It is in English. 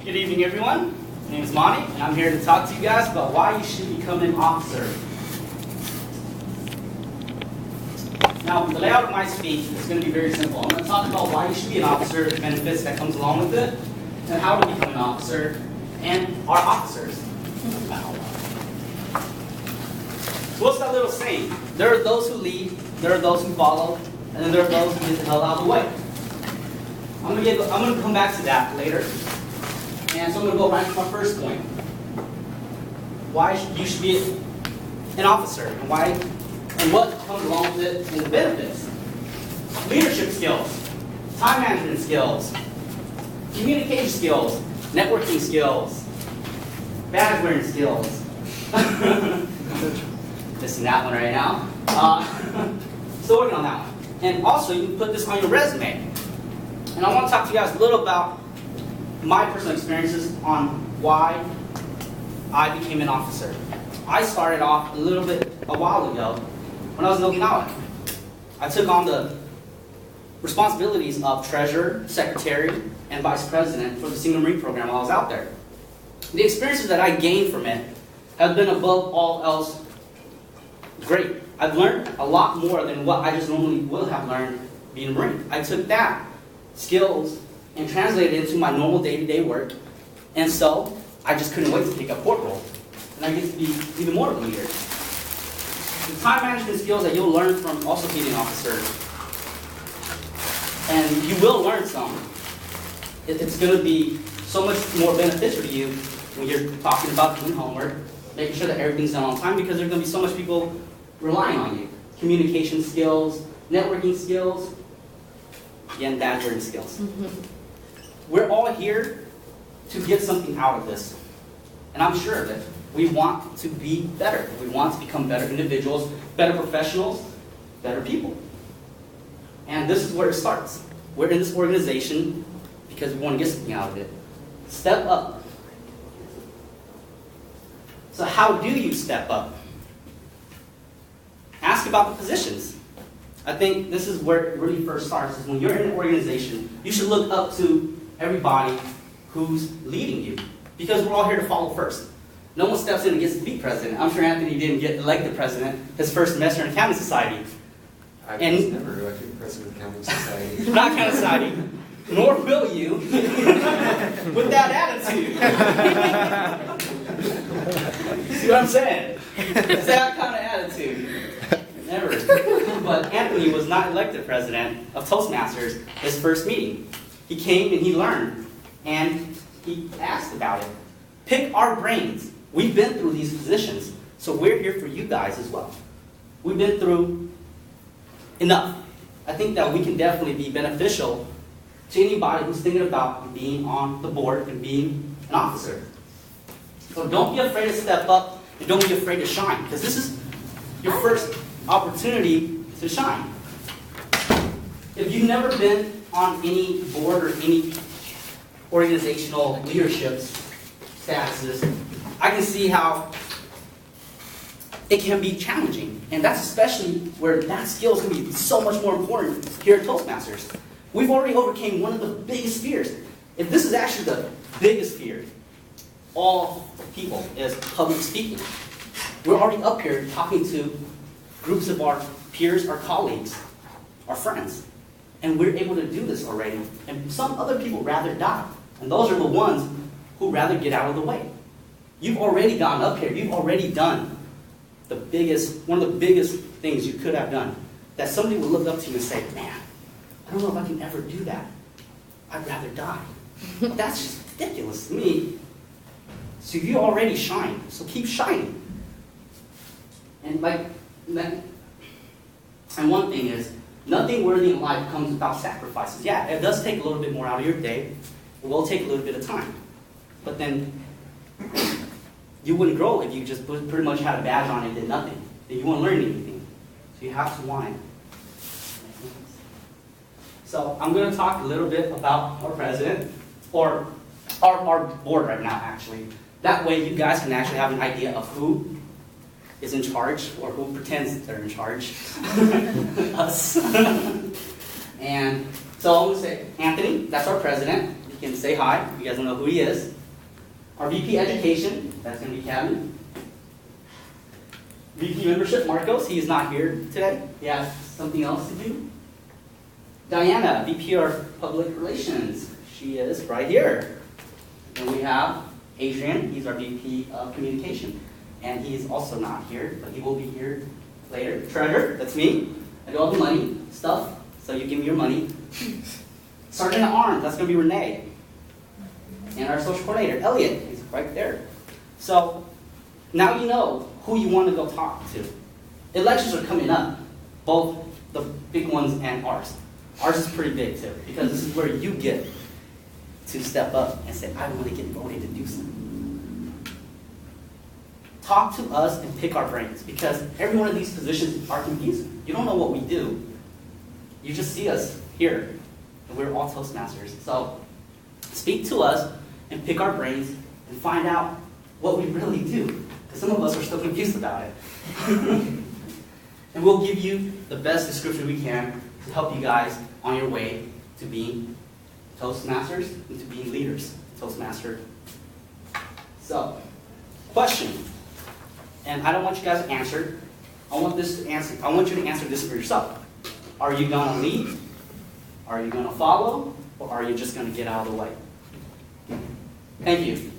Good evening, everyone. My name is Monty, and I'm here to talk to you guys about why you should become an officer. Now, the layout of my speech is going to be very simple. I'm going to talk about why you should be an officer, the benefits that comes along with it, and how to become an officer, and our officers. So what's that little saying? There are those who lead, there are those who follow, and then there are those who get the hell out of the way. I'm going to come back to that later. And so I'm going to go right to my first point. Why you should be an officer, and what comes along with it, and the benefits. Leadership skills, time management skills, communication skills, networking skills, badge wearing skills. Missing that one right now. Still working on that one. And also, you can put this on your resume. And I want to talk to you guys a little about my personal experiences on why I became an officer. I started off a while ago when I was in Okinawa. I took on the responsibilities of treasurer, secretary, and vice president for the Single Marine program while I was out there. The experiences that I gained from it have been above all else great. I've learned a lot more than what I just normally would have learned being a Marine. I took that skills and translated it into my normal day-to-day work, and so I just couldn't wait to pick up port roll. And I get to be even more of a leader. The time management skills that you'll learn from also being an officer, and you will learn some. It's going to be so much more beneficial to you when you're talking about doing homework, making sure that everything's done on time, because there's going to be so much people relying on you. Communication skills, networking skills, again, badge wearing skills. We're all here to get something out of this. And I'm sure of it. We want to be better. We want to become better individuals, better professionals, better people. And this is where it starts. We're in this organization because we want to get something out of it. Step up. So how do you step up? Ask about the positions. I think this is where it really first starts, is when you're in an organization, you should look up to everybody who's leading you. Because we're all here to follow first. No one steps in and gets to be president. I'm sure Anthony didn't get elected president his first semester in Accounting Society. I was never elected president of Accounting Society. Not Accounting Society. Nor will you with that attitude. See what I'm saying? It's that kind of attitude. Never. But Anthony was not elected president of Toastmasters his first meeting. He came and he learned, and he asked about it. Pick our brains. We've been through these positions, so we're here for you guys as well. We've been through enough. I think that we can definitely be beneficial to anybody who's thinking about being on the board and being an officer. So don't be afraid to step up, and don't be afraid to shine, because this is your first opportunity to shine. If you've never been on any board or any organizational leadership statuses, I can see how it can be challenging. And that's especially where that skill is going to be so much more important here at Toastmasters. We've already overcame one of the biggest fears. If this is actually the biggest fear, all people, is public speaking. We're already up here talking to groups of our peers, our colleagues, our friends. And we're able to do this already. And some other people rather die. And those are the ones who rather get out of the way. You've already gotten up here. You've already done one of the biggest things you could have done. That somebody would look up to you and say, man, I don't know if I can ever do that. I'd rather die. That's just ridiculous to me. So you already shine. So keep shining. And one thing is, nothing worthy in life comes without sacrifices. Yeah, it does take a little bit more out of your day. It will take a little bit of time. But then you wouldn't grow if you just pretty much had a badge on and did nothing. Then you wouldn't learn anything. So you have to want it. So I'm going to talk a little bit about our president, or our board right now, actually. That way you guys can actually have an idea of who is in charge, or who pretends that they're in charge. Us. And so I'm going to say, Anthony, that's our president. he can say hi. You guys don't know who he is. Our VP Education, that's going to be Kevin. VP Membership, Marcos, he is not here today. He has something else to do. Diana, VP of Public Relations, she is right here. And we have Adrian, he's our VP of Communication. And he is also not here, but he will be here later. Trevor, that's me. I do all the money stuff, so you give me your money. Sergeant at Arms, that's going to be Renee. And our social coordinator, Elliot, he's right there. So now you know who you want to go talk to. Elections are coming up, both the big ones and ours. Ours is pretty big too, because this is where you get to step up and say, I want to get voted to do something. Talk to us and pick our brains, because every one of these positions are confusing. You don't know what we do. You just see us here, and we're all Toastmasters. So speak to us and pick our brains and find out what we really do, because some of us are still confused about it. And we'll give you the best description we can to help you guys on your way to being Toastmasters and to being leaders, Toastmaster. So, question. And I don't want you guys to answer. I want you to answer this for yourself. Are you going to lead? Are you going to follow? Or are you just going to get out of the way? Thank you.